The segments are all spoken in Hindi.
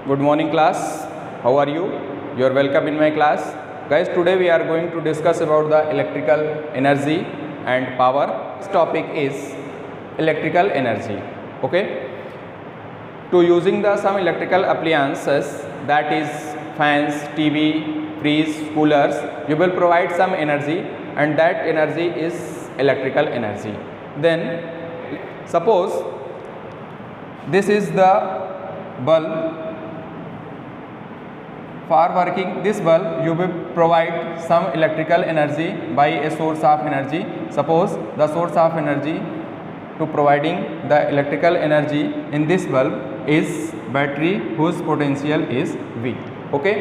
Good morning class. How are you? You are welcome in my class. Guys, today we are going to discuss about the electrical energy and power. This topic is electrical energy. Okay. To using the some electrical appliances, that is fans, TV, fridge, coolers, you will provide some energy and that energy is electrical energy. Then suppose this is the bulb. For working this bulb, you will provide some electrical energy by a source of energy. Suppose the source of energy to providing the electrical energy in this bulb is battery whose potential is V. Okay.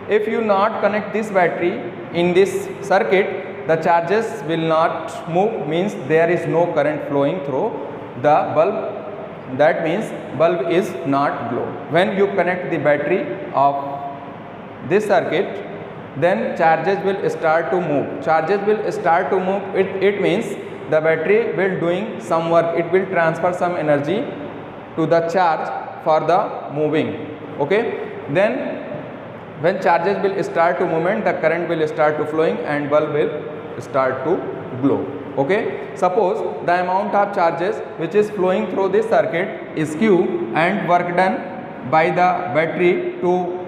If you not connect this battery in this circuit, the charges will not move, means there is no current flowing through the bulb. That means bulb is not glow. When you connect the battery of this circuit, then charges will start to move. Charges will start to move. It means the battery will doing some work. It will transfer some energy to the charge for the moving. Okay. Then when charges will start to movement, the current will start to flowing and bulb will start to glow. Okay. Suppose the amount of charges which is flowing through this circuit is Q and work done by the battery to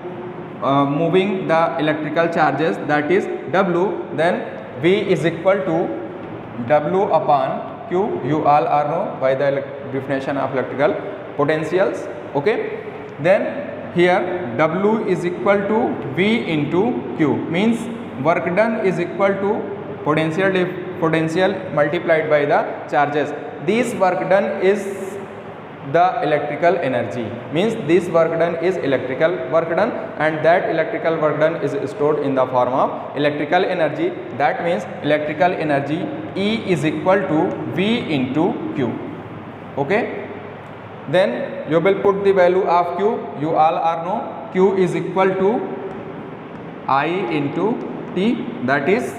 moving the electrical charges, that is W, then V is equal to W upon Q. You all are know by the definition of electrical potentials. Okay. Then here W is equal to V into Q, means work done is equal to potential multiplied by the charges. This work done is the electrical energy, means this work done is electrical work done and that electrical work done is stored in the form of electrical energy. That means electrical energy E is equal to V into Q. Okay. Then you will put the value of Q. You all are know Q is equal to I into T, that is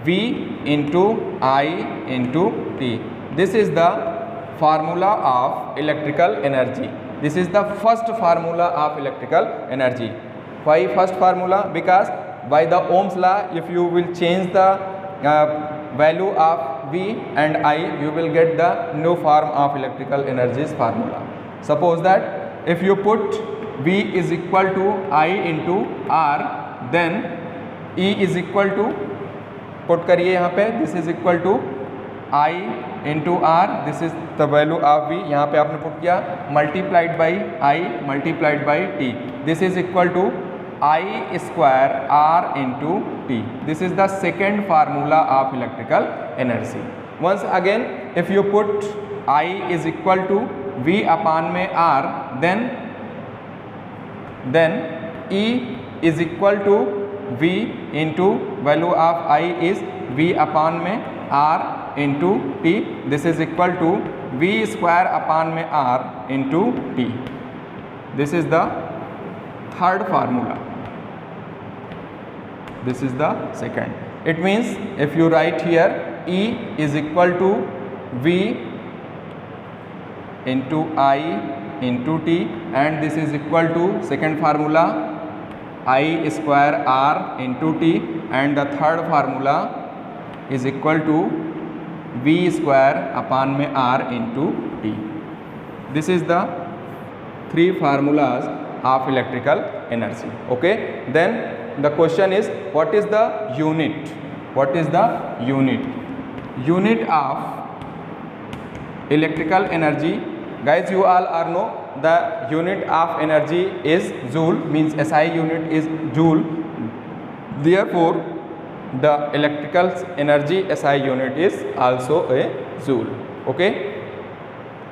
V into I into T. This is the formula of electrical energy. This is the first formula of electrical energy. Why first formula? Because by the Ohm's law, if you will change the value of V and I, you will get the new form of electrical energy's formula. Suppose that if you put V is equal to I into R, then E is equal to, put करिए यहाँ पे, this is equal to I into R, this is the value of V, यहाँ पे आपने put किया, multiplied by I multiplied by T, this is equal to I square R into T. This is the second formula of electrical energy. Once again, if you put I is equal to V upon में R, then E is equal to V into value of I is V upon में R into T. This is equal to V square upon में R into T. This is the third formula. This is the second. It means if you write here E is equal to V into I into T, and this is equal to second formula I square R into T, and the third formula is equal to V square upon में R into T. This is the three formulas of electrical energy. Okay. Then the question is, what is the unit? What is the unit? Unit of electrical energy. Guys, you all are know the unit of energy is joule, means SI unit is joule. Therefore, the electrical energy SI unit is also a joule. Okay.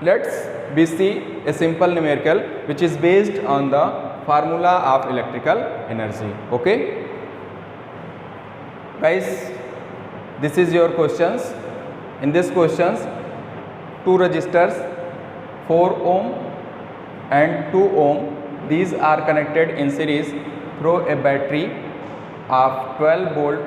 Let's we see a simple numerical which is based on the formula of electrical energy. Okay. Guys, this is your questions. In this questions, two resistors 4 ohm and 2 ohm, these are connected in series through a battery of 12 volt.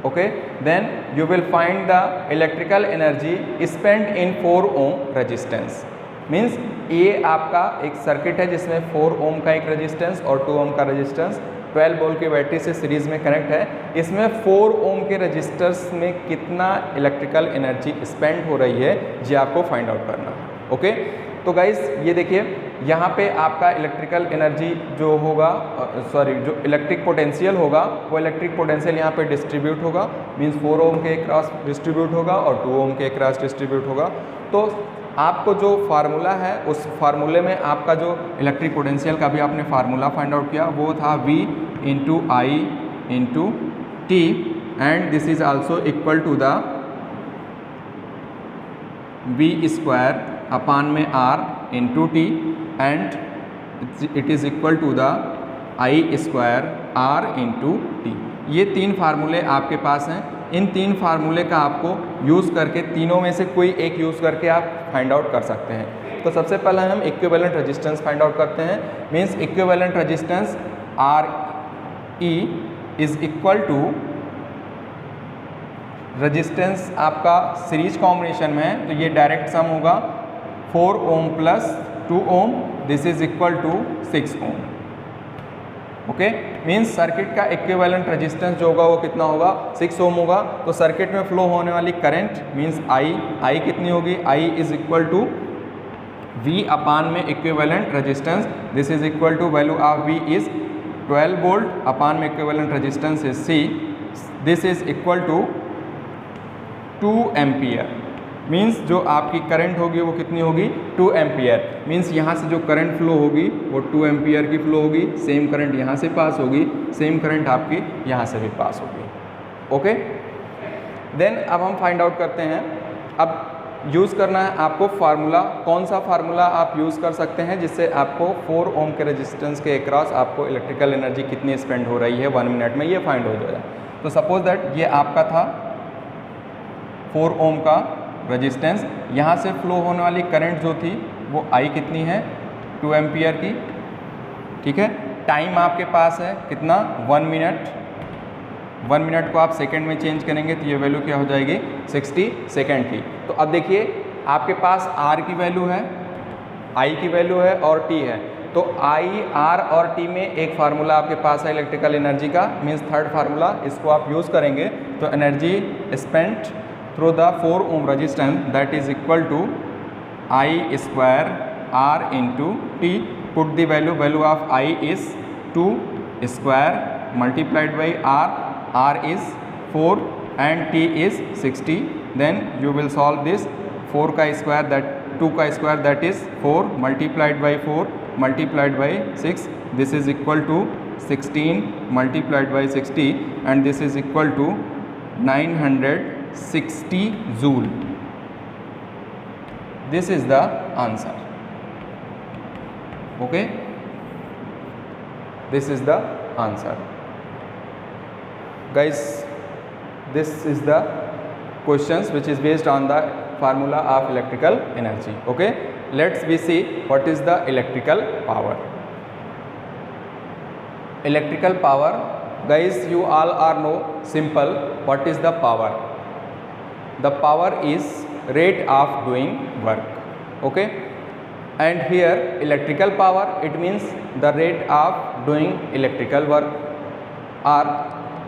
Okay, then you will find the electrical energy spent in 4 ohm resistance. Means ये आपका एक सर्किट है जिसमें 4 ओम का एक रेजिस्टेंस और 2 ओम का रेजिस्टेंस 12 वोल्ट की बैटरी से सीरीज में कनेक्ट है। इसमें 4 ओम के रजिस्टर्स में कितना इलेक्ट्रिकल एनर्जी स्पेंड हो रही है ये आपको फाइंड आउट करना है। ओके, तो गाइस ये देखिए यहाँ पे आपका इलेक्ट्रिकल एनर्जी जो होगा जो इलेक्ट्रिक पोटेंशियल होगा वो इलेक्ट्रिक पोटेंशियल यहाँ पे डिस्ट्रीब्यूट होगा, मीन्स 4 ओम के क्रॉस डिस्ट्रीब्यूट होगा और 2 ओम के क्रॉस डिस्ट्रीब्यूट होगा। तो आपको जो फार्मूला है उस फार्मूले में आपका जो इलेक्ट्रिक पोटेंशियल का भी आपने फार्मूला फाइंड आउट किया वो था V into I into T, and this is also equal to the V square upon में R into T, and it is equal to the I square R into टी। ये 3 फार्मूले आपके पास हैं। इन 3 फार्मूले का आपको यूज़ करके तीनों में से कोई एक यूज़ करके आप फाइंड आउट कर सकते हैं। तो सबसे पहले हम इक्विवेलेंट रेजिस्टेंस फाइंड आउट करते हैं। Means equivalent resistance R E is equal to resistance आपका सीरीज कॉम्बिनेशन में है तो ये डायरेक्ट सम होगा 4 ohm plus 2 ohm, this is equal to 6 ohm. Okay, means circuit का इक्विवेलेंट रेजिस्टेंस जो होगा वो कितना होगा 6 ओम होगा। तो सर्किट में फ्लो होने वाली करंट मीन्स आई कितनी होगी, I is equal to V upon में equivalent resistance, this is equal to value of V is 12 volt upon में equivalent resistance is C, this is equal to 2 ampere. Means जो आपकी करंट होगी वो कितनी होगी 2 एम्पियर। मीन्स यहाँ से जो करंट फ्लो होगी वो 2 एम्पियर की फ्लो होगी, सेम करंट यहाँ से पास होगी, सेम करंट आपकी यहाँ से भी पास होगी। ओके, देन अब हम फाइंड आउट करते हैं। अब यूज़ करना है आपको फार्मूला। कौन सा फार्मूला आप यूज़ कर सकते हैं जिससे आपको 4 ओम के रेजिस्टेंस के अक्रॉस आपको इलेक्ट्रिकल एनर्जी कितनी स्पेंड हो रही है 1 मिनट में, ये फाइंड हो जाए। तो सपोज दैट ये आपका था 4 ओम का रेजिस्टेंस, यहाँ से फ्लो होने वाली करंट जो थी वो आई कितनी है 2 एम्पियर की। ठीक है, टाइम आपके पास है कितना 1 मिनट। 1 मिनट को आप सेकंड में चेंज करेंगे तो ये वैल्यू क्या हो जाएगी 60 सेकंड की। तो अब देखिए आपके पास R की वैल्यू है, I की वैल्यू है और T है। तो I, R और T में एक फार्मूला आपके पास है इलेक्ट्रिकल एनर्जी का, मीन्स थर्ड फार्मूला, इसको आप यूज़ करेंगे तो energy spent through the 4 ohm resistance that is equal to I square R into T। Put the value of I is 2 square multiplied by R is 4 and T is 60. Then you will solve this 4 का square that 2 का square that is 4 multiplied by 4 multiplied by 6. This is equal to 16 multiplied by 60 and this is equal to 960 joule. This is the answer. Okay, this is the answer. Guys, this is the questions which is based on the formula of electrical energy. Okay, let's we see what is the electrical power. Electrical power, guys, you all are know simple what is the power. The power is rate of doing work. Okay, and here electrical power, it means the rate of doing electrical work, or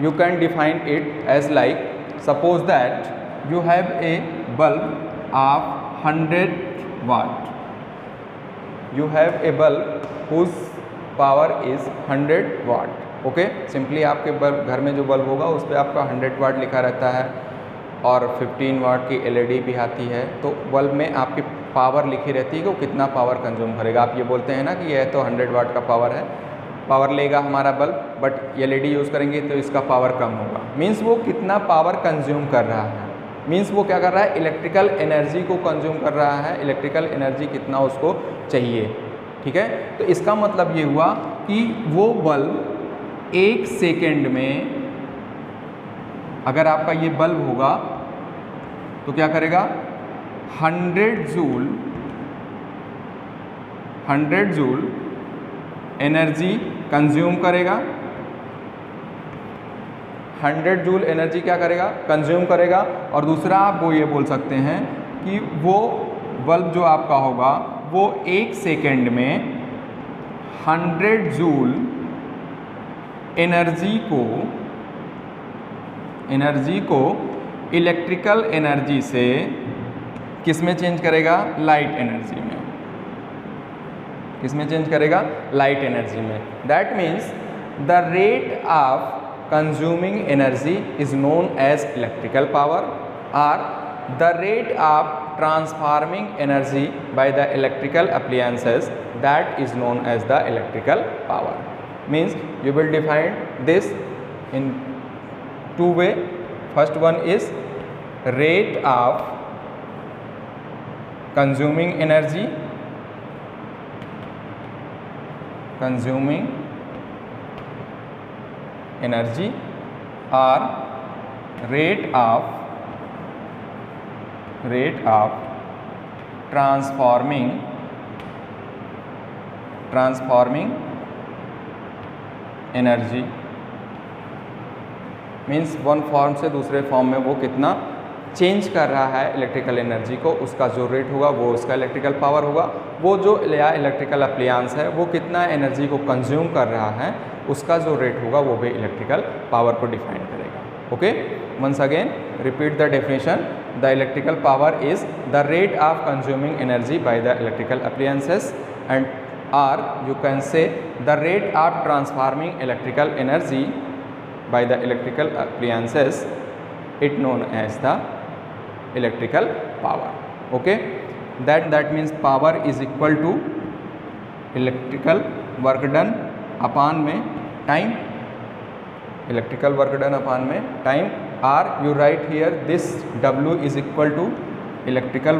you can define it as like, suppose that you have a bulb of 100 watt. You have a bulb whose power is 100 watt. Okay, simply आपके बल्ब घर में जो बल्ब होगा उस पर आपका 100 वाट लिखा रहता है और 15 वाट की LED भी आती है। तो बल्ब में आपकी पावर लिखी रहती है कि वो कितना पावर कंज्यूम करेगा। आप ये बोलते हैं ना कि यह तो 100 वाट का पावर है, पावर लेगा हमारा बल्ब, बट LED यूज़ करेंगे तो इसका पावर कम होगा। मीन्स वो कितना पावर कंज्यूम कर रहा है, मीन्स वो क्या कर रहा है इलेक्ट्रिकल एनर्जी को कंज्यूम कर रहा है, इलेक्ट्रिकल एनर्जी कितना उसको चाहिए। ठीक है, तो इसका मतलब ये हुआ कि वो बल्ब 1 सेकेंड में, अगर आपका ये बल्ब होगा तो क्या करेगा 100 जूल एनर्जी कंज्यूम करेगा। 100 जूल एनर्जी क्या करेगा कंज्यूम करेगा। और दूसरा आप वो ये बोल सकते हैं कि वो बल्ब जो आपका होगा वो 1 सेकेंड में 100 जूल एनर्जी को इलेक्ट्रिकल एनर्जी से किस में चेंज करेगा? लाइट एनर्जी में। किस में चेंज करेगा? लाइट एनर्जी में। That means the rate of consuming energy is known as electrical power, और the rate of transforming energy by the electrical appliances, that is known as the electrical power. Means you will define this in two way. First one is rate of consuming energy, or rate of transforming energy. Means one form से दूसरे फॉर्म में वो कितना चेंज कर रहा है इलेक्ट्रिकल एनर्जी को, उसका जो रेट होगा वो उसका इलेक्ट्रिकल पावर होगा। वो जो इलेक्ट्रिकल अप्लायंस है वो कितना एनर्जी को कंज्यूम कर रहा है, उसका जो रेट होगा वो भी इलेक्ट्रिकल पावर को डिफाइन करेगा। Okay, once again repeat the definition. The electrical power is the rate of consuming energy by the electrical appliances, and or you can say the rate of transforming electrical energy by the electrical appliances, it known as the electrical power. Okay, that means power is equal to electrical work done upon में time, electrical work done upon में time, or you write here this W is equal to electrical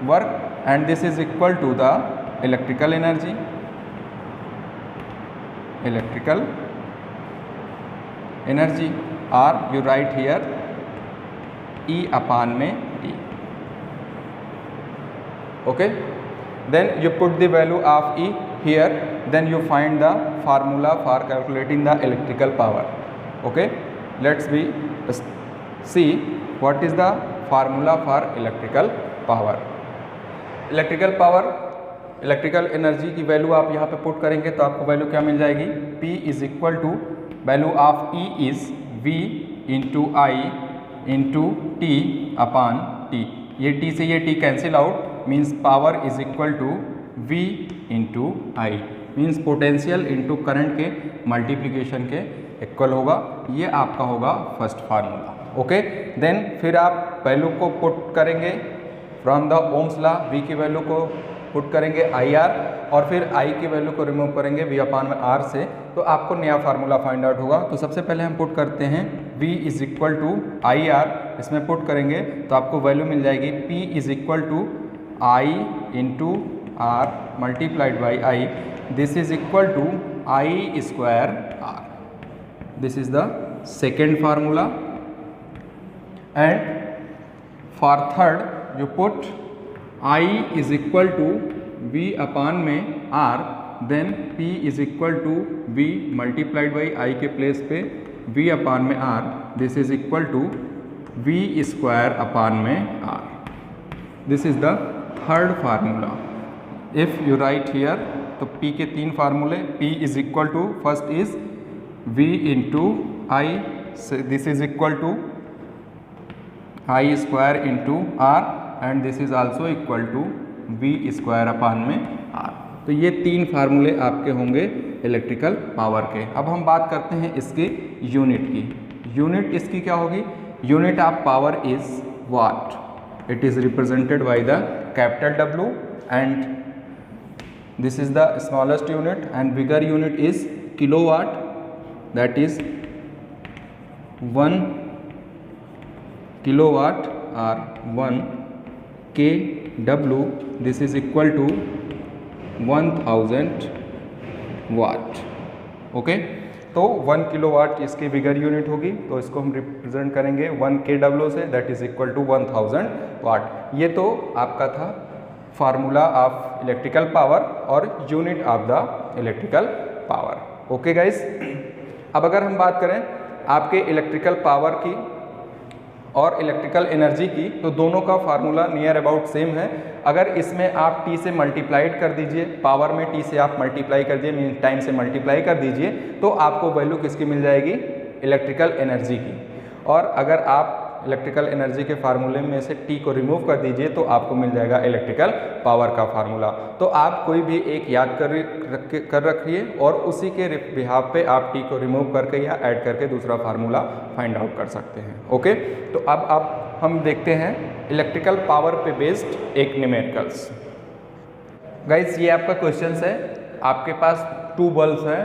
work, and this is equal to the electrical energy, or you write here E upon में T. Okay, then you put the value of E here, then you find the formula for calculating the electrical power. Okay, let's see what is the formula for electrical power. Electrical energy की वैल्यू आप यहाँ पे पुट करेंगे तो आपको वैल्यू क्या मिल जाएगी? P is equal to value of E is V into I into T upon T. ये T से ये T cancel out, means power is equal to V into I, means potential into current के मल्टीप्लिकेशन के इक्वल होगा। ये आपका होगा फर्स्ट फार्मूला। ओके, देन फिर आप वैल्यू को पुट करेंगे from the Ohm's law, V की वैल्यू को पुट करेंगे IR, और फिर I की वैल्यू को रिमूव करेंगे V अपान में R से, तो आपको नया फार्मूला फाइंड आउट होगा। तो सबसे पहले हम पुट करते हैं V is equal to IR, इसमें पुट करेंगे तो आपको वैल्यू मिल जाएगी P is equal to I into R multiplied by I, this is equal to I square R. This is the second formula, and for third you put I is equal to V upon में R, then P is equal to V multiplied by I के प्लेस पे V upon में R, this is equal to V square upon में R. This is the third formula. If you write here, तो P के तीन फार्मूले, P is equal to first is V into I, this is equal to I square into R, and this is also equal to V square upon में R. तो ये तीन फार्मूले आपके होंगे इलेक्ट्रिकल पावर के। अब हम बात करते हैं इसके यूनिट की। यूनिट इसकी क्या होगी? Unit of power is what. It is represented by the capital W, and this is the smallest unit, and bigger unit is kilowatt, that is 1 kilowatt or 1 kW. This is equal to 1000 watt. Okay, तो 1 किलोवाट इसकी बिगर यूनिट होगी, तो इसको हम रिप्रेजेंट करेंगे 1 kW से, दैट इज इक्वल टू 1000 वाट। ये तो आपका था फार्मूला ऑफ इलेक्ट्रिकल पावर और unit of the electrical power. Okay guys, अब अगर हम बात करें आपके इलेक्ट्रिकल पावर की और इलेक्ट्रिकल एनर्जी की, तो दोनों का फार्मूला नियर अबाउट सेम है। अगर इसमें आप T से मल्टीप्लाइड कर दीजिए, पावर में T से आप मल्टीप्लाई कर दीजिए, मीन टाइम से मल्टीप्लाई कर दीजिए, तो आपको वैल्यू किसकी मिल जाएगी, इलेक्ट्रिकल एनर्जी की। और अगर आप इलेक्ट्रिकल एनर्जी के फार्मूले में से T को रिमूव कर दीजिए तो आपको मिल जाएगा इलेक्ट्रिकल पावर का फार्मूला। तो आप कोई भी एक याद कर रखिए और उसी के बिहाफ पे आप T को रिमूव करके या ऐड करके दूसरा फार्मूला फाइंड आउट कर सकते हैं। ओके, तो अब हम देखते हैं इलेक्ट्रिकल पावर पे बेस्ड एक न्यूमेरिकल्स। गाइस, ये आपका क्वेश्चन है, आपके पास 2 बल्ब्स हैं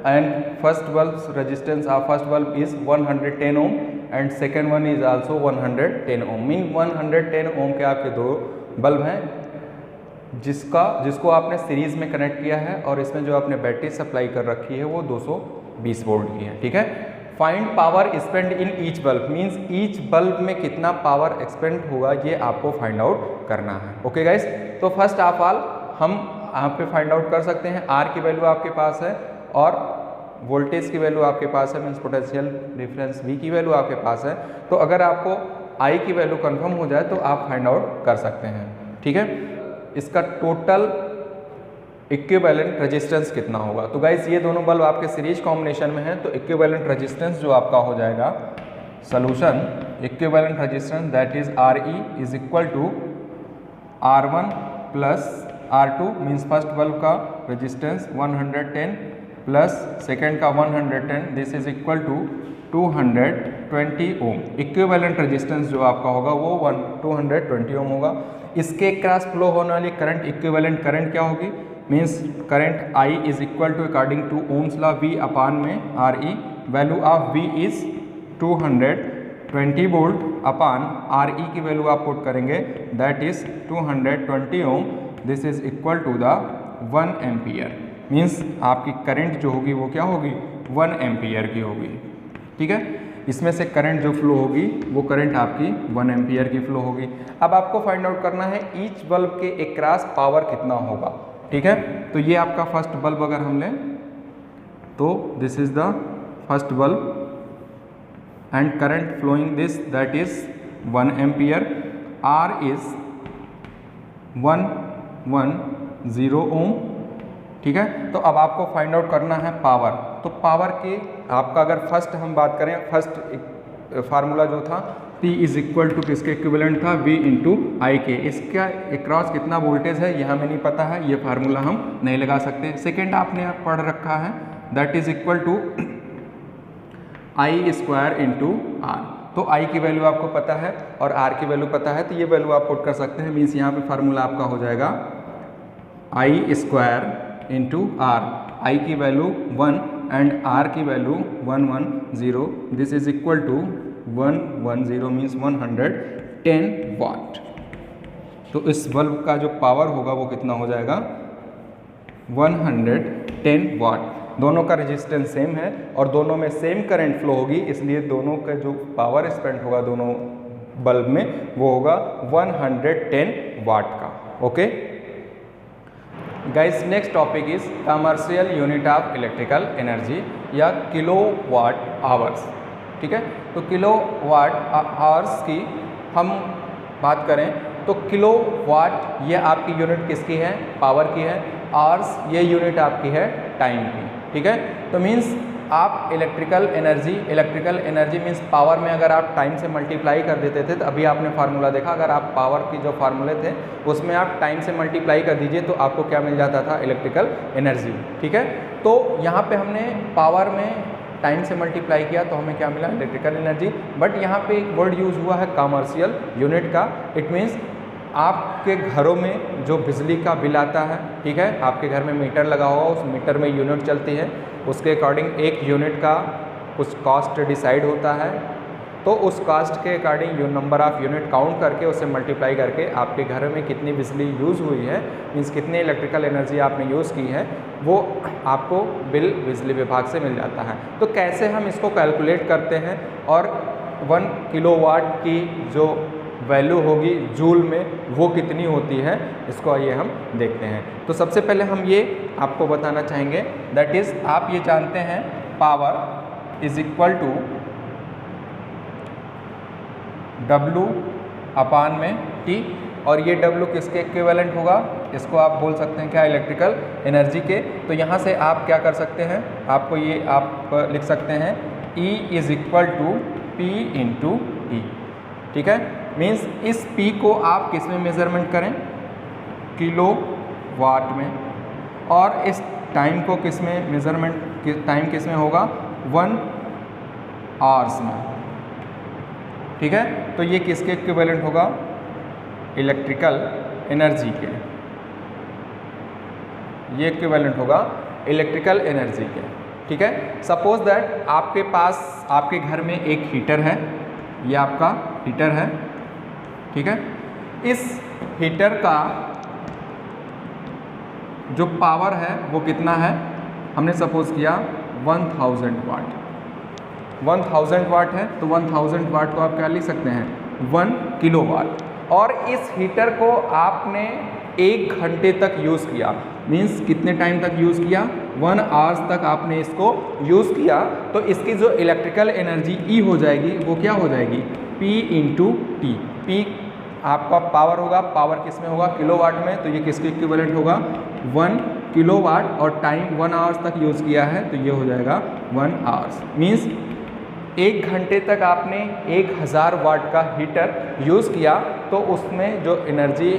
and first bulb's resistance of first bulb is 110 ohm and second one is also 110 ohm, mean 110 ohm के आपके 2 बल्ब हैं जिसको आपने सीरीज में कनेक्ट किया है और इसमें जो आपने बैटरी सप्लाई कर रखी है वो 220 वोल्ट की है। ठीक है, find power spend in each bulb, means each bulb में कितना पावर एक्सपेंड होगा ये आपको फाइंड आउट करना है। ओके गाइस, तो फर्स्ट ऑफ ऑल हम यहाँ पे फाइंड आउट कर सकते हैं, आर की वैल्यू आपके पास है और वोल्टेज की वैल्यू आपके पास है, मीन्स पोटेंशियल डिफरेंस V की वैल्यू आपके पास है। तो अगर आपको I की वैल्यू कंफर्म हो जाए तो आप फाइंड आउट कर सकते हैं। ठीक है, इसका टोटल इक्विवेलेंट रेजिस्टेंस कितना होगा। तो गाइस, ये दोनों बल्ब आपके सीरीज कॉम्बिनेशन में है, तो इक्विवेलेंट रेजिस्टेंस जो आपका हो जाएगा solution, equivalent resistance that is RE is equal to R1 plus R2, means first bulb का रेजिस्टेंस 110 प्लस सेकेंड का 110, this is equal to 220 ohm. Equivalent resistance जो आपका होगा वो 220 ओम होगा। इसके क्रॉस फ्लो होने वाली करंट, इक्विवेलेंट करंट क्या होगी, means current I is equal to according to Ohm's law V upon में RE, value of V is 220 volt upon RE की वैल्यू आप पुट करेंगे that is 220 ohm, this is equal to the 1 ampere, means आपकी करंट जो होगी वो क्या होगी, 1 एम्पियर की होगी। ठीक है, इसमें से करंट जो फ्लो होगी वो करंट आपकी 1 एम्पियर की फ्लो होगी। अब आपको फाइंड आउट करना है ईच बल्ब के अक्रॉस पावर कितना होगा। ठीक है, तो ये आपका फर्स्ट बल्ब अगर हम लें तो this is the first bulb and current flowing this that is 1 ampere, R is 110 ohm. ठीक है, तो अब आपको फाइंड आउट करना है पावर। तो पावर के आपका अगर फर्स्ट हम बात करें, फर्स्ट फार्मूला जो था P इज इक्वल टू किसके इक्विवेलेंट था, V इंटू आई के। इसका अक्रॉस कितना वोल्टेज है यह हमें नहीं पता है, ये फार्मूला हम नहीं लगा सकते। सेकेंड आपने पढ़ रखा है that is equal to I square into R। तो I की वैल्यू आपको पता है और R की वैल्यू पता है, तो ये वैल्यू आप पुट कर सकते हैं। मीन्स यहाँ पे फार्मूला आपका हो जाएगा I square into R, I की वैल्यू 1 एंड R की वैल्यू 110, this is equal to 110 means 110 watt. तो इस बल्ब का जो पावर होगा वो कितना हो जाएगा, 110 वाट। दोनों का रेजिस्टेंस सेम है और दोनों में सेम करंट फ्लो होगी, इसलिए दोनों का जो पावर स्पेंड होगा दोनों बल्ब में वो होगा 110 वाट का। Okay guys, next topic is commercial unit of electrical energy या किलोवाट आवर्स। ठीक है, तो किलोवाट आवर्स की हम बात करें तो किलोवाट ये आपकी यूनिट किसकी है, पावर की है। आवर्स ये यूनिट आपकी है टाइम की। ठीक है, तो मीन्स आप इलेक्ट्रिकल एनर्जी मीन्स पावर में अगर आप टाइम से मल्टीप्लाई कर देते थे, तो अभी आपने फार्मूला देखा, अगर आप पावर की जो फार्मूले थे उसमें आप टाइम से मल्टीप्लाई कर दीजिए तो आपको क्या मिल जाता था, इलेक्ट्रिकल एनर्जी। ठीक है, तो यहाँ पे हमने पावर में टाइम से मल्टीप्लाई किया तो हमें क्या मिला, इलेक्ट्रिकल एनर्जी। बट यहाँ पे एक वर्ड यूज़ हुआ है कमर्शियल यूनिट का। इट मीन्स आपके घरों में जो बिजली का बिल आता है, ठीक है, आपके घर में मीटर लगा होगा, उस मीटर में यूनिट चलती है, उसके अकॉर्डिंग एक यूनिट का कुछ कॉस्ट डिसाइड होता है। तो उस कॉस्ट के according number of unit count करके उसे मल्टीप्लाई करके आपके घर में कितनी बिजली यूज़ हुई है, मीन्स कितनी इलेक्ट्रिकल एनर्जी आपने यूज़ की है, वो आपको बिल बिजली विभाग से मिल जाता है। तो कैसे हम इसको कैलकुलेट करते हैं और 1 किलोवाट की जो वैल्यू होगी जूल में वो कितनी होती है, इसको आइए हम देखते हैं। तो सबसे पहले हम ये आपको बताना चाहेंगे दैट इज़ आप ये जानते हैं power is equal to W upon में T, और ये W किसके इक्विवेलेंट होगा, इसको आप बोल सकते हैं क्या, इलेक्ट्रिकल एनर्जी के। तो यहाँ से आप क्या कर सकते हैं, आपको ये आप लिख सकते हैं E is equal to P into T, ठीक है। मीन्स इस P को आप किस में मेजरमेंट करें, किलो वाट में, और इस टाइम को किस में मेजरमेंट, टाइम किस में होगा, 1 आवर्स में, ठीक है। तो ये किसके इक्विवेलेंट होगा, इलेक्ट्रिकल एनर्जी के, ये इक्विवेलेंट होगा इलेक्ट्रिकल एनर्जी के, ठीक है। सपोज दैट आपके पास, आपके घर में एक हीटर है, ये आपका हीटर है, ठीक है। इस हीटर का जो पावर है वो कितना है, हमने सपोज किया 1000 वाट, 1000 वाट है, तो 1000 वाट को आप क्या लिख सकते हैं, 1 किलोवाट। और इस हीटर को आपने 1 घंटे तक यूज़ किया, मीन्स कितने टाइम तक यूज़ किया, 1 आवर्स तक आपने इसको यूज़ किया, तो इसकी जो इलेक्ट्रिकल एनर्जी E हो जाएगी वो क्या हो जाएगी, P इंटू टी। P आपका पावर होगा, पावर किस में होगा, किलोवाट में, तो ये किसके इक्विवेलेंट होगा, 1 किलोवाट, और टाइम 1 आवर्स तक यूज़ किया है, तो ये हो जाएगा 1 आवर्स। मीन्स 1 घंटे तक आपने 1000 वाट का हीटर यूज़ किया, तो उसमें जो एनर्जी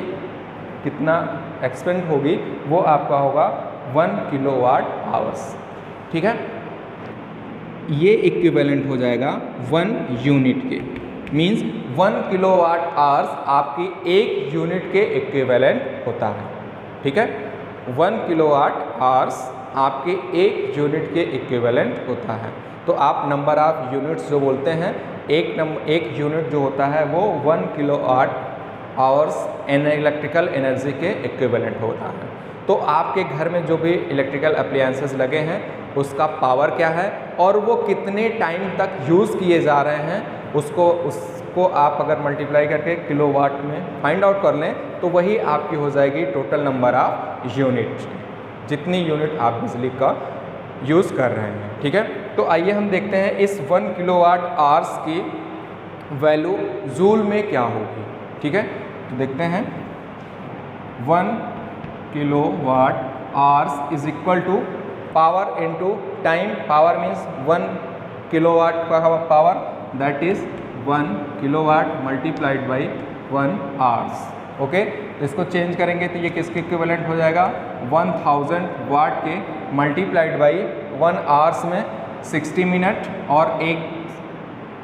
कितना एक्सपेंड होगी वो आपका होगा 1 किलोवाट आवर्स, ठीक है। ये इक्विवेलेंट हो जाएगा 1 यूनिट के, मीन्स 1 किलोवाट आवर्स आपकी 1 यूनिट के इक्विवेलेंट होता है, ठीक है। 1 किलोवाट आवर्स आपके 1 यूनिट के इक्विवेलेंट होता है। तो आप नंबर ऑफ यूनिट्स जो बोलते हैं, एक यूनिट जो होता है वो 1 किलोवाट आवर्स इलेक्ट्रिकल एनर्जी के इक्विवेलेंट होता है। तो आपके घर में जो भी इलेक्ट्रिकल अप्लायंसेस लगे हैं उसका पावर क्या है और वो कितने टाइम तक यूज़ किए जा रहे हैं, उसको आप अगर मल्टीप्लाई करके किलोवाट में फाइंड आउट कर लें तो वही आपकी हो जाएगी टोटल नंबर ऑफ यूनिट, जितनी यूनिट आप बिजली का यूज़ कर रहे हैं, ठीक है। तो आइए हम देखते हैं इस 1 किलोवाट आवर्स की वैल्यू जूल में क्या होगी, ठीक है। तो देखते हैं 1 kilowatt hours is equal to power into time, power means 1 kilowatt का power, that is 1 kilowatt multiplied by 1 hours, okay. इसको चेंज करेंगे तो ये किसके इक्विवेलेंट हो जाएगा, 1000 वाट के मल्टीप्लाइड बाई 1 आवर्स में 60 मिनट, और 1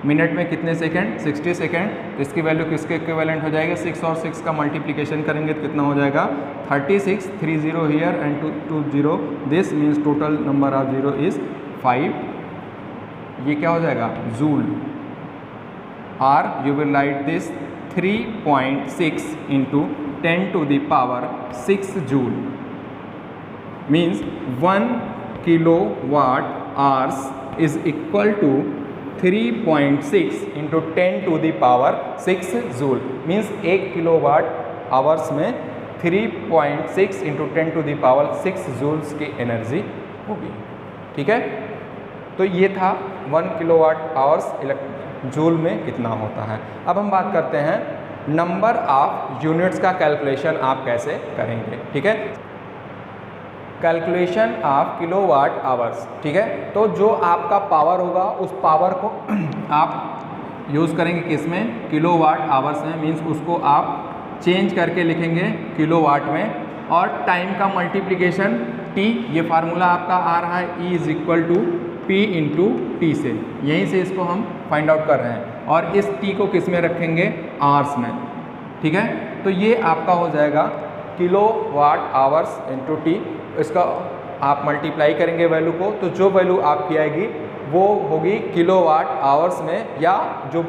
मिनट में कितने सेकंड, 60 सेकंड। तो इसकी वैल्यू किसके इक्विवेलेंट हो जाएगा, 6 और 6 का मल्टीप्लिकेशन करेंगे तो कितना हो जाएगा, 36, 30 here and 20, this means total number of 0 is 5। ये क्या हो जाएगा, जूल, और you will write this 3.6 into 10 to the power 6 joule, means 1 kilowatt hours is equal to 3.6 into 10 to the power 6 joule, means 1 kilowatt hours में 3.6 into 10 to the power 6 joules की एनर्जी होगी, ठीक है। तो ये था 1 किलोवाट आवर्स जूल में कितना होता है। अब हम बात करते हैं नंबर ऑफ यूनिट्स का कैलकुलेशन आप कैसे करेंगे, ठीक है। कैलकुलेशन ऑफ किलोवाट आवर्स, ठीक है। तो जो आपका पावर होगा उस पावर को आप यूज़ करेंगे किस में, किलोवाट आवर्स में, मीन्स उसको आप चेंज करके लिखेंगे किलोवाट में, और टाइम का मल्टीप्लिकेशन टी, ये फार्मूला आपका आ रहा है E is equal to P into T से, यहीं से इसको हम फाइंड आउट कर रहे हैं, और इस T को किस में रखेंगे, आवर्स में, ठीक है। तो ये आपका हो जाएगा किलोवाट आवर्स इंटू टी, इसका आप मल्टीप्लाई करेंगे वैल्यू को, तो जो वैल्यू आपकी आएगी वो होगी किलोवाट आवर्स में, या जो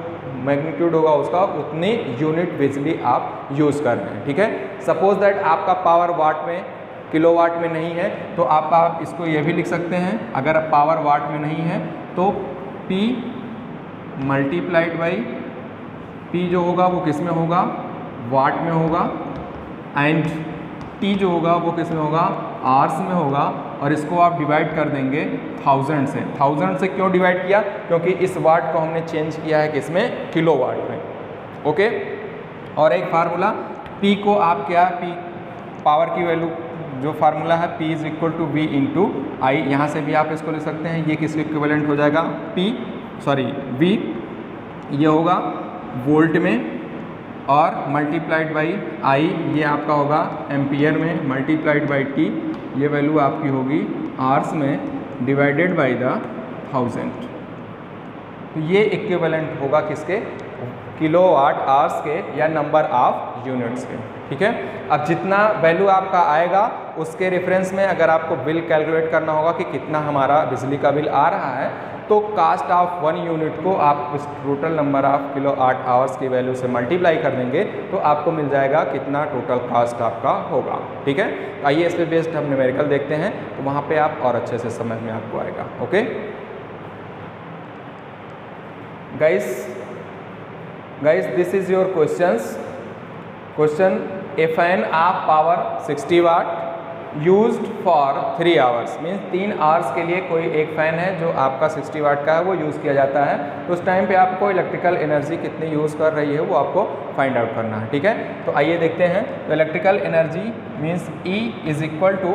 मैग्नीट्यूड होगा उसका उतनी यूनिट बिजली आप यूज़ कर रहे हैं, ठीक है। सपोज दैट आपका पावर वाट में, किलोवाट में नहीं है, तो आप इसको ये भी लिख सकते हैं, अगर पावर वाट में नहीं है तो P मल्टीप्लाइड बाई P जो होगा वो किस में होगा, वाट में होगा, एंड T जो होगा वो किस में होगा, आवर्स में होगा, और इसको आप डिवाइड कर देंगे 1000 से। 1000 से क्यों डिवाइड किया, क्योंकि इस वाट को हमने चेंज किया है किस में, किलोवाट में, ओके। और एक फार्मूला P को आप क्या, P पावर की वैल्यू जो फार्मूला है P is equal to V into I, यहाँ से भी आप इसको लिख सकते हैं, ये किसके इक्विवेलेंट हो जाएगा, V ये होगा वोल्ट में और मल्टीप्लाइड बाई आई ये आपका होगा एम्पियर में, मल्टीप्लाइड बाई टी ये वैल्यू आपकी होगी आवर्स में डिवाइडेड बाई द 1000। तो ये इक्विवेलेंट होगा किसके, किलोवाट आवर्स के या नंबर ऑफ यूनिट्स के। ठीक है, अब जितना वैल्यू आपका आएगा उसके रेफरेंस में अगर आपको बिल कैलकुलेट करना होगा कि कितना हमारा बिजली का बिल आ रहा है, तो कास्ट ऑफ 1 यूनिट को आप इस total number of kilowatt hours की वैल्यू से मल्टीप्लाई कर देंगे तो आपको मिल जाएगा कितना टोटल कास्ट आपका होगा। ठीक है, आइए इस पे बेस्ड हम न्यूमेरिकल देखते हैं, तो वहाँ पे आप और अच्छे से समझ में आपको आएगा। Okay guys, this is your question, a fan of power 60 watt used for 3 hours, means 3 hours के लिए कोई एक फ़ैन है जो आपका 60 वाट का है, वो यूज़ किया जाता है, तो उस टाइम पे आपको इलेक्ट्रिकल एनर्जी कितनी यूज़ कर रही है वो आपको फाइंड आउट करना है। ठीक है, तो आइए देखते हैं। तो electrical energy means E is equal to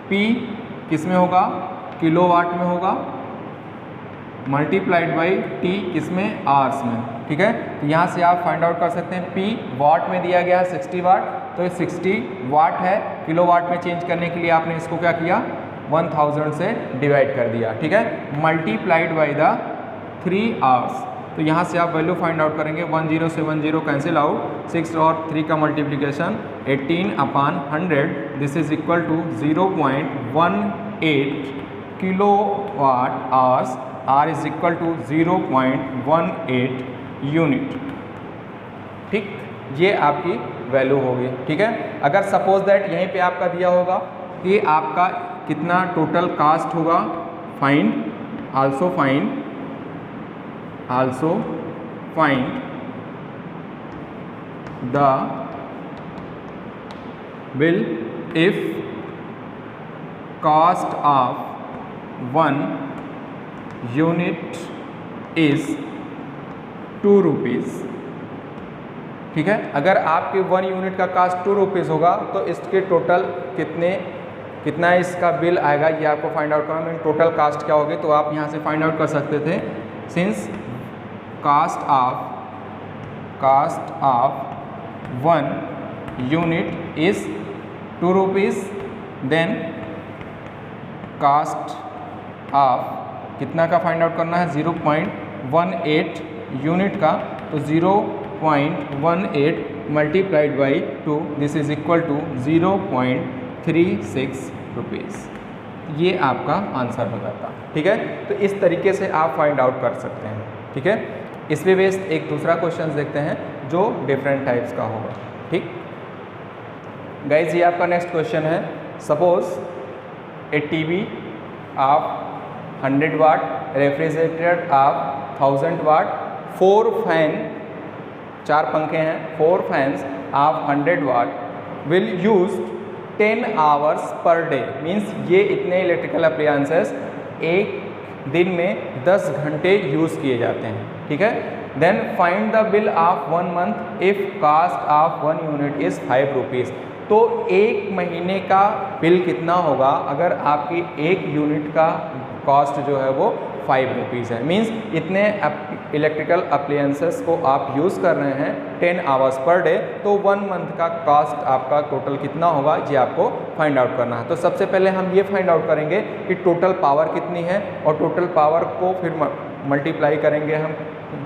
P किस में होगा, किलोवाट में होगा, मल्टीप्लाइड बाई टी किसमें, आवर्स में। ठीक है, तो यहाँ से आप फाइंड आउट कर सकते हैं P वाट में दिया गया है 60 वाट, तो ये 60 वाट है, किलोवाट में चेंज करने के लिए आपने इसको क्या किया, 1000 से डिवाइड कर दिया। ठीक है, मल्टीप्लाइड बाई द 3 आवर्स, तो यहाँ से आप वैल्यू फाइंड आउट करेंगे, 10 से 10 कैंसिल आउट, 6 और 3 का multiplication 18/100, this is equal to 0.18 kilowatt hours, R is equal to 0.18 unit. ठीक, ये आपकी वैल्यू होगी। ठीक है, अगर सपोज दैट यहीं पे आपका दिया होगा कि आपका कितना टोटल कास्ट होगा, also find the bill if cost of 1 unit is 2 rupees. ठीक है, अगर आपके 1 यूनिट का कास्ट 2 रुपीज़ होगा तो इसके टोटल कितना इसका बिल आएगा ये आपको फाइंड आउट करना है। टोटल कास्ट क्या होगी, तो आप यहाँ से फाइंड आउट कर सकते थे, since cost of 1 unit is 2 rupees, then cost of कितना का फाइंड आउट करना है, 0.18 यूनिट का, तो 0.18 multiplied by 2, this is equal to 0.36 rupees. ये आपका आंसर हो जाता। ठीक है, तो इस तरीके से आप फाइंड आउट कर सकते हैं। ठीक है, इस पे बेस्ड एक दूसरा क्वेश्चन देखते हैं जो डिफरेंट टाइप्स का होगा। ठीक गाइज, ये आपका नेक्स्ट क्वेश्चन है। Suppose a TV of 100 watt, refrigerator of 1000 watt, 4 fan, 4 पंखे हैं, 4 fans of 100 watt will use 10 hours per day, means ये इतने इलेक्ट्रिकल अप्लायंसेस एक दिन में 10 घंटे यूज़ किए जाते हैं। ठीक है, then find the bill of 1 month if cost of 1 unit is 5 rupees. तो एक महीने का बिल कितना होगा अगर आपकी 1 यूनिट का कॉस्ट जो है वो 5 रुपीज़ है, मीन्स इतने इलेक्ट्रिकल अप्लायंसेस को आप यूज़ कर रहे हैं 10 आवर्स पर डे, तो 1 मंथ का कॉस्ट आपका टोटल कितना होगा ये आपको फाइंड आउट करना है। तो सबसे पहले हम ये फाइंड आउट करेंगे कि टोटल पावर कितनी है, और टोटल पावर को फिर मल्टीप्लाई करेंगे हम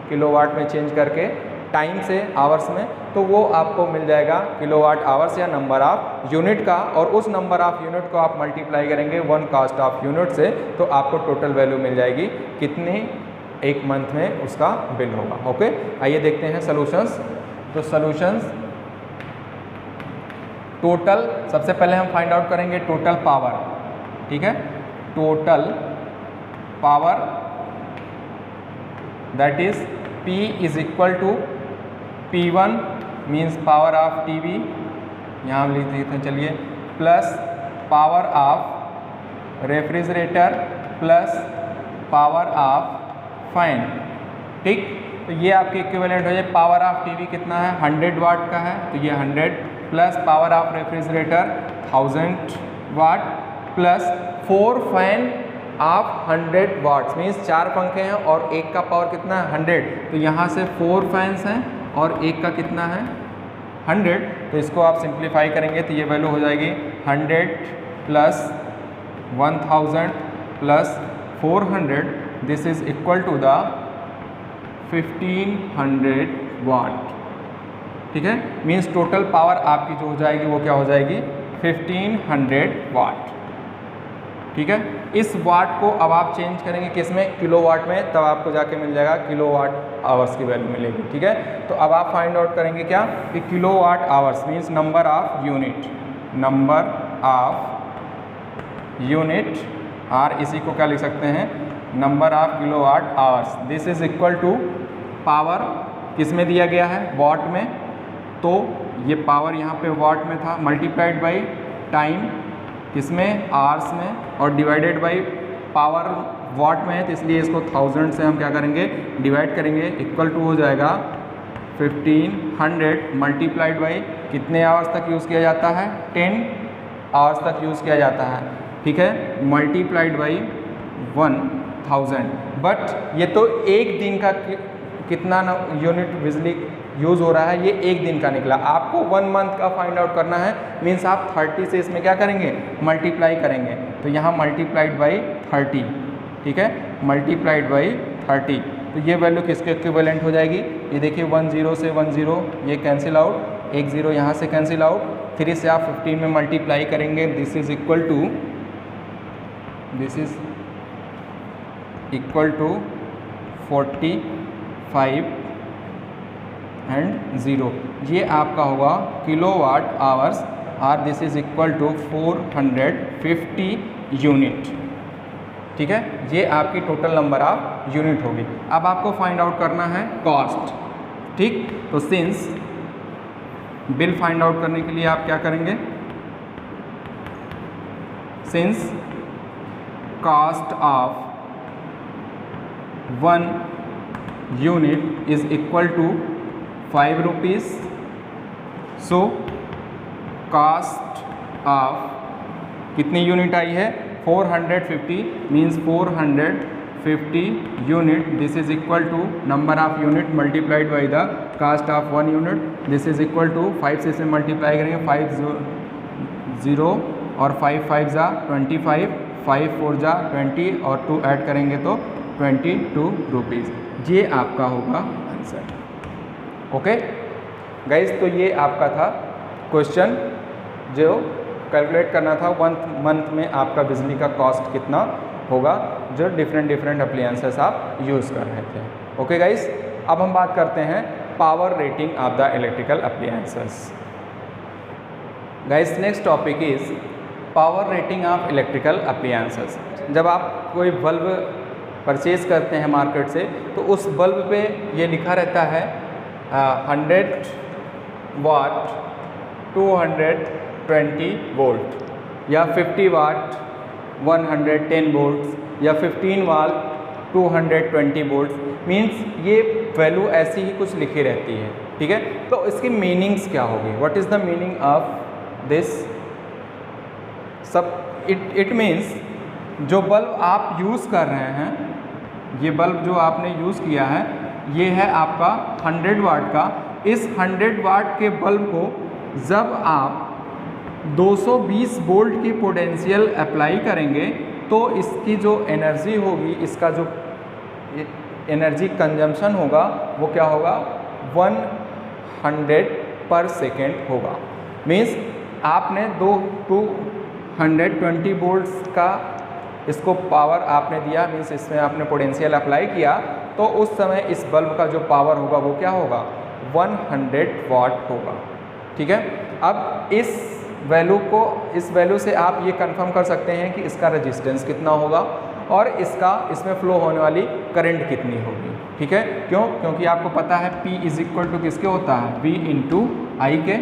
किलोवाट में चेंज करके टाइम से आवर्स में, तो वो आपको मिल जाएगा किलोवाट आवर्स या नंबर ऑफ यूनिट का, और उस नंबर ऑफ यूनिट को आप मल्टीप्लाई करेंगे 1 कास्ट ऑफ यूनिट से, तो आपको टोटल वैल्यू मिल जाएगी कितनी एक मंथ में उसका बिल होगा। ओके, आइए देखते हैं सॉल्यूशंस। तो सॉल्यूशंस टोटल, सबसे पहले हम फाइंड आउट करेंगे टोटल पावर। ठीक है, total power that is P is equal to P1 means power of TV, यहाँ हम लिख देते हैं चलिए, plus power of refrigerator plus power of fan. ठीक, तो ये आपके इक्विवेलेंट हो जाए। पावर ऑफ टीवी कितना है, 100 वाट का है, तो ये 100 plus power of refrigerator 1000 watt plus 4 fan of 100 watts, means 4 पंखे हैं और एक का पावर कितना है 100, तो यहाँ से 4 फैंस हैं और एक का कितना है 100, तो इसको आप सिंप्लीफाई करेंगे तो ये वैल्यू हो जाएगी 100 plus 1000 plus 400, this is equal to the 1500 watt. ठीक है, मीन्स टोटल पावर आपकी जो हो जाएगी वो क्या हो जाएगी 1500 वाट। ठीक है, इस वाट को अब आप चेंज करेंगे किस में, किलोवाट में, तब आपको जाके मिल जाएगा किलोवाट आवर्स की वैल्यू मिलेगी। ठीक है, तो अब आप फाइंड आउट करेंगे क्या कि kilowatt hours means number of unit, number of unit, or इसी को क्या लिख सकते हैं number of kilowatt hours. This is equal to power किस में दिया गया है वाट में, तो ये पावर यहाँ पे वाट में था, मल्टीप्लाइड बाई टाइम किसमें आवर्स में, और डिवाइडेड बाई पावर वाट में है तो इसलिए इसको 1000 से हम क्या करेंगे डिवाइड करेंगे, इक्वल टू हो जाएगा 1500 मल्टीप्लाइड बाई कितने आवर्स तक यूज़ किया जाता है 10 आवर्स तक यूज़ किया जाता है। ठीक है, मल्टीप्लाइड बाई 1000, बट ये तो एक दिन का कितना यूनिट बिजली यूज़ हो रहा है ये एक दिन का निकला, आपको 1 मंथ का फाइंड आउट करना है, मीन्स आप 30 से इसमें क्या करेंगे मल्टीप्लाई करेंगे, तो यहाँ मल्टीप्लाइड बाई 30। ठीक है, मल्टीप्लाइड बाई 30, तो ये वैल्यू किसके इक्विवेलेंट हो जाएगी, ये देखिए 10 से 10 ये कैंसिल आउट, 1 0 यहाँ से कैंसिल आउट, 3 से आप 15 में मल्टीप्लाई करेंगे, this is equal to 45 and 0, ये आपका होगा किलोवाट आवर्स, और this is equal to 450 unit. ठीक है, ये आपकी टोटल नंबर ऑफ यूनिट होगी। अब आपको फाइंड आउट करना है कॉस्ट। ठीक, तो सिंस बिल फाइंड आउट करने के लिए आप क्या करेंगे, since cost of 1 unit is equal to 5 rupees, so cost of कितनी यूनिट आई है 450, means 450 unit, this is equal to number of unit multiplied by the cost of 1 unit, this is equal to 5 से इसे मल्टीप्लाई करेंगे, 5 0 और 5 5 जा 25, 5 4 जा 20 और 2 ऐड करेंगे तो 22 रुपीज़, ये आपका होगा आंसर। ओके गाइज, तो ये आपका था क्वेश्चन जो कैलकुलेट करना था 1 मंथ में आपका बिजली का कॉस्ट कितना होगा, जो डिफरेंट अप्लायंसेस आप यूज़ कर रहे थे। ओके गाइज, अब हम बात करते हैं power rating of the electrical appliances. Guys, next topic is power rating of electrical appliances. जब आप कोई बल्ब परचेज़ करते हैं मार्केट से, तो उस बल्ब पे ये लिखा रहता है 100 वाट 220 वोल्ट, या 50 वाट 110 वोल्ट, या 15 वाट 220 वोल्ट, मीन्स ये वैल्यू ऐसी ही कुछ लिखी रहती है। ठीक है, तो इसकी मीनिंग्स क्या होगी, what is the meaning of this सब, इट मीन्स जो बल्ब आप यूज़ कर रहे हैं, ये बल्ब जो आपने यूज़ किया है ये है आपका 100 वाट का, इस 100 वाट के बल्ब को जब आप 220 वोल्ट की पोटेंशियल अप्लाई करेंगे तो इसकी जो एनर्जी होगी, इसका जो एनर्जी कंजम्पशन होगा वो क्या होगा 100 पर सेकेंड होगा। मीन्स आपने 220 वोल्ट्स का इसको पावर आपने दिया, मीन्स इसमें आपने पोटेंशियल अप्लाई किया, तो उस समय इस बल्ब का जो पावर होगा वो क्या होगा 100 वाट होगा। ठीक है, अब इस वैल्यू से आप ये कंफर्म कर सकते हैं कि इसका रेजिस्टेंस कितना होगा और इसमें फ्लो होने वाली करंट कितनी होगी। ठीक है, क्योंकि आपको पता है P इज इक्वल टू किसके होता है V इंटू आई के।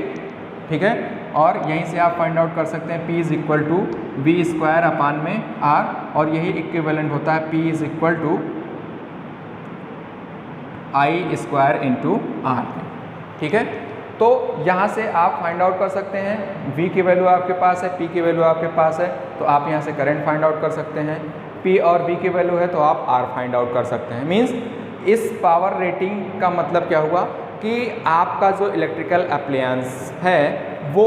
ठीक है, और यहीं से आप फाइंड आउट कर सकते हैं P is equal to V square upon में R, और यही इक्विवेलेंट होता है P is equal to I square into R. ठीक है, तो यहाँ से आप फाइंड आउट कर सकते हैं, V की वैल्यू आपके पास है, P की वैल्यू आपके पास है, तो आप यहाँ से करंट फाइंड आउट कर सकते हैं। P और V की वैल्यू है तो आप R फाइंड आउट कर सकते हैं। मीन्स इस पावर रेटिंग का मतलब क्या हुआ कि आपका जो इलेक्ट्रिकल अप्लायंस है वो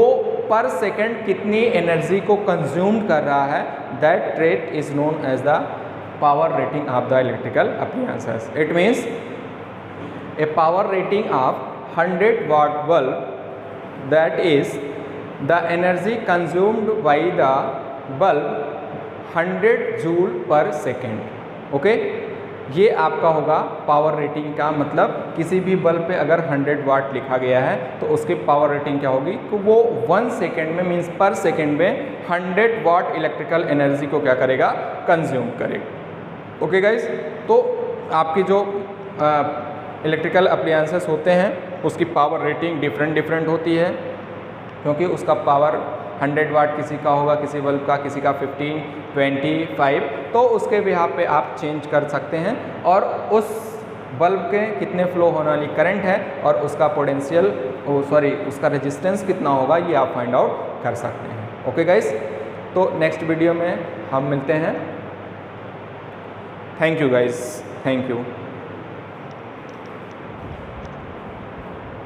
पर सेकेंड कितनी एनर्जी को कंज्यूम कर रहा है, that rate is known as the power rating of the electrical appliances. It means a power rating of 100 watt bulb, that is the energy consumed by the bulb 100 joule per second। Okay, ये आपका होगा पावर रेटिंग का मतलब। किसी भी बल्ब पे अगर 100 वाट लिखा गया है तो उसकी पावर रेटिंग क्या होगी कि वो 1 सेकेंड में मीन्स पर सेकेंड में 100 वाट इलेक्ट्रिकल एनर्जी को क्या करेगा, कंज्यूम करेगा। ओके गाइज, तो आपकी जो इलेक्ट्रिकल अप्लायंसेस होते हैं उसकी पावर रेटिंग डिफरेंट होती है, क्योंकि उसका पावर 100 वाट किसी का होगा, किसी बल्ब का, किसी का 15, 25, तो उसके बिहाफ पे आप चेंज कर सकते हैं और उस बल्ब के कितने फ्लो होने वाली करंट है और उसका पोटेंशियल उसका रेजिस्टेंस कितना होगा ये आप फाइंड आउट कर सकते हैं। ओके गाइस, तो नेक्स्ट वीडियो में हम मिलते हैं। Thank you guys, thank you.